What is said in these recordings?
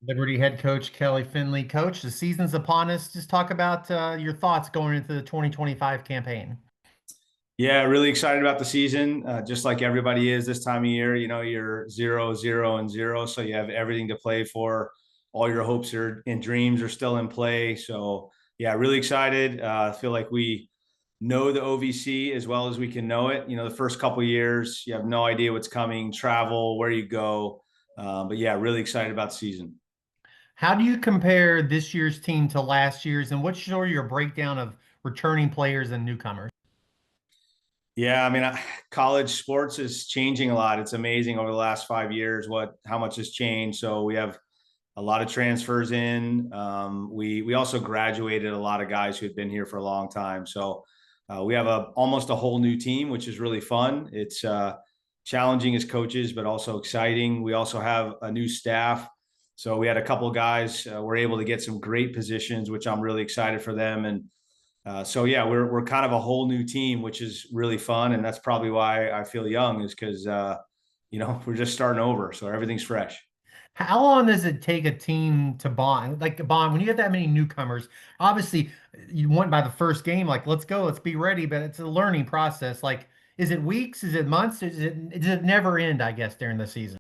Liberty head coach Kelly Findley. Coach, the season's upon us. Just talk about your thoughts going into the 2025 campaign. Yeah, really excited about the season. Just like everybody is this time of year, you're 0, 0, and 0. So you have everything to play for. All your hopes and dreams are still in play. So yeah, really excited. I feel like we know the OVC as well as we can know it. The first couple of years, you have no idea what's coming, travel, where you go. But yeah, really excited about the season. How do you compare this year's team to last year's, and what's your breakdown of returning players and newcomers? Yeah, I mean, college sports is changing a lot. It's amazing over the last 5 years how much has changed. So we have a lot of transfers in. We also graduated a lot of guys who had been here for a long time. So we have almost a whole new team, which is really fun. It's challenging as coaches, but also exciting. We also have a new staff. So we had a couple of guys were able to get some great positions, which I'm really excited for them. And so yeah, we're kind of a whole new team, which is really fun, and that's probably why I feel young, is because we're just starting over, so everything's fresh. How long does it take a team to bond? Like bond when you have that many newcomers, obviously you want by the first game, like let's go, let's be ready, but it's a learning process. Like, is it weeks? Is it months? Does it never end, I guess, during the season?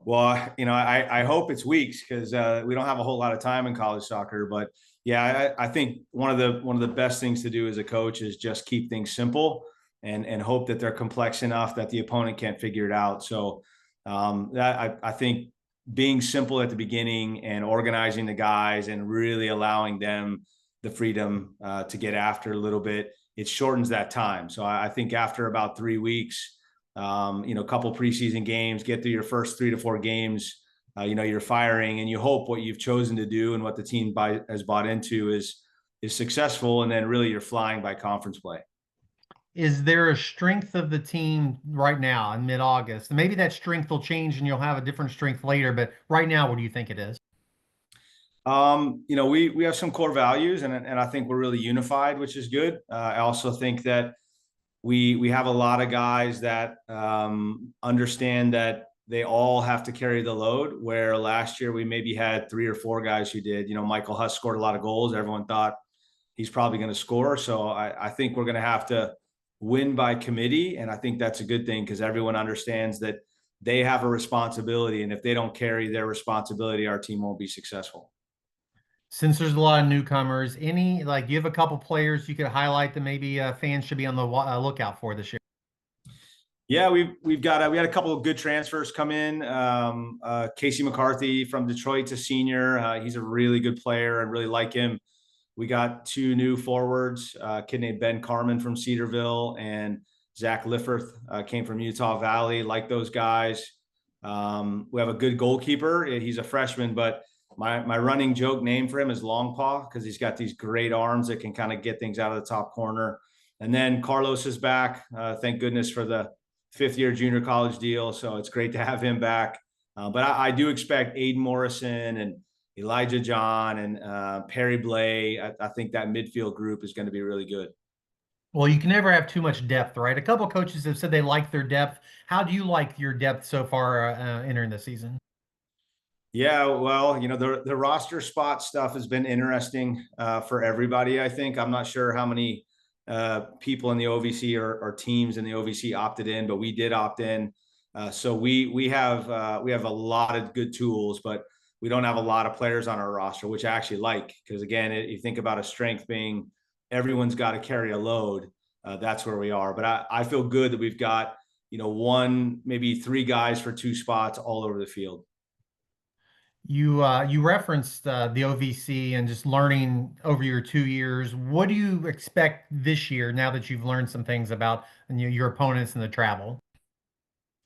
Well, I hope it's weeks because we don't have a whole lot of time in college soccer. But yeah, I think one of the best things to do as a coach is just keep things simple and hope that they're complex enough that the opponent can't figure it out. So that I think being simple at the beginning and organizing the guys and really allowing them the freedom to get after a little bit, it shortens that time. So I think after about 3 weeks, a couple preseason games, get through your first 3 to 4 games, you're firing, and you hope what you've chosen to do and what the team has bought into is successful, and then really you're flying by conference play. Is there a strength of the team right now in mid-August? Maybe that strength will change and you'll have a different strength later, but right now, what do you think it is? We have some core values, and I think we're really unified, which is good. I also think that we have a lot of guys that understand that they all have to carry the load. Where last year we maybe had 3 or 4 guys who did. Michael Huss scored a lot of goals. Everyone thought he's probably going to score. So I think we're going to have to win by committee, and I think that's a good thing because everyone understands that they have a responsibility, and if they don't carry their responsibility, our team won't be successful. Since there's a lot of newcomers, any like you have a couple players you could highlight that maybe fans should be on the lookout for this year? Yeah, we had a couple of good transfers come in. Casey McCarthy from Detroit's a senior. He's a really good player and really like him. We got 2 new forwards, a kid named Ben Carmen from Cedarville and Zach Lifferth came from Utah Valley. Like those guys. We have a good goalkeeper. He's a freshman, but my running joke name for him is Long Paw because he's got these great arms that can kind of get things out of the top corner. And then Carlos is back. Thank goodness for the fifth-year junior college deal. So it's great to have him back. But I do expect Aiden Morrison and Elijah John and Perry Blay. I think that midfield group is going to be really good. Well, you can never have too much depth, right? A couple coaches have said they like their depth. How do you like your depth so far entering the season? Yeah, well, the roster spot stuff has been interesting for everybody. I think I'm not sure how many people in the OVC or teams in the OVC opted in, but we did opt in. So we have a lot of good tools, but we don't have a lot of players on our roster, which I actually like because again, you think about a strength being everyone's got to carry a load. That's where we are. But I feel good that we've got one, maybe 3 guys for 2 spots all over the field. You referenced the OVC and just learning over your 2 years. What do you expect this year now that you've learned some things about your opponents and the travel?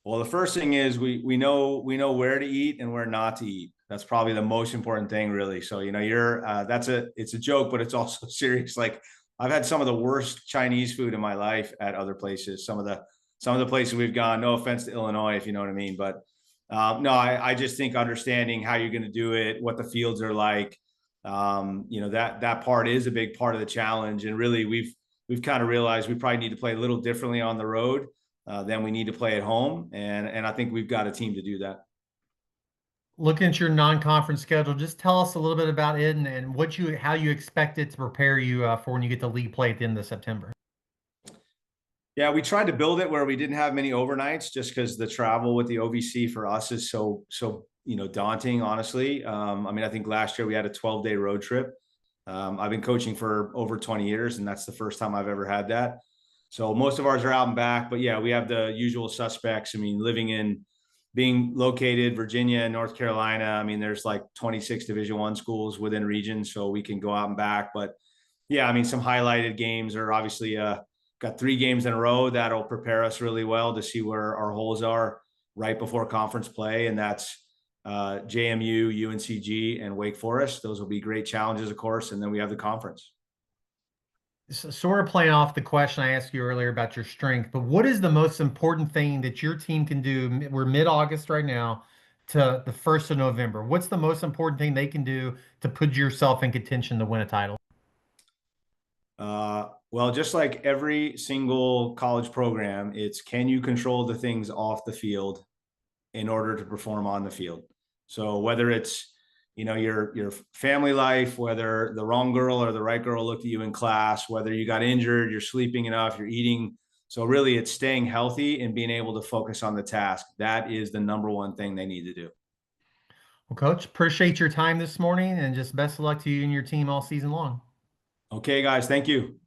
Well, the first thing is we know where to eat and where not to eat. That's probably the most important thing, really. So you're it's a joke, but it's also serious. Like I've had some of the worst Chinese food in my life at other places. Some of the places we've gone. No offense to Illinois, if you know what I mean, but no, I just think understanding how you're going to do it, what the fields are like, that part is a big part of the challenge. And really, we've kind of realized we probably need to play a little differently on the road than we need to play at home. And I think we've got a team to do that. Looking at your non-conference schedule, just tell us a little bit about it and how you expect it to prepare you for when you get to league play at the end of September. Yeah, we tried to build it where we didn't have many overnights just because the travel with the OVC for us is so daunting, honestly. I mean, I think last year we had a 12-day road trip. I've been coaching for over 20 years, and that's the first time I've ever had that. So most of ours are out and back, but yeah, we have the usual suspects. I mean, being located Virginia and North Carolina. I mean, there's like 26 Division I schools within region, so we can go out and back. But yeah, I mean, some highlighted games are obviously got 3 games in a row that'll prepare us really well to see where our holes are right before conference play, and that's JMU, UNCG, and Wake Forest. Those will be great challenges, of course, and then we have the conference. Sort of playing off the question I asked you earlier about your strength, but what is the most important thing that your team can do? We're mid-August right now to the 1st of November. What's the most important thing they can do to put yourself in contention to win a title? Well, just like every single college program, it's can you control the things off the field in order to perform on the field. So whether it's your family life, whether the wrong girl or the right girl looked at you in class, whether you got injured, you're sleeping enough, you're eating. So really, it's staying healthy and being able to focus on the task. That is the number one thing they need to do. Well, Coach, appreciate your time this morning and just best of luck to you and your team all season long. Okay, guys, thank you.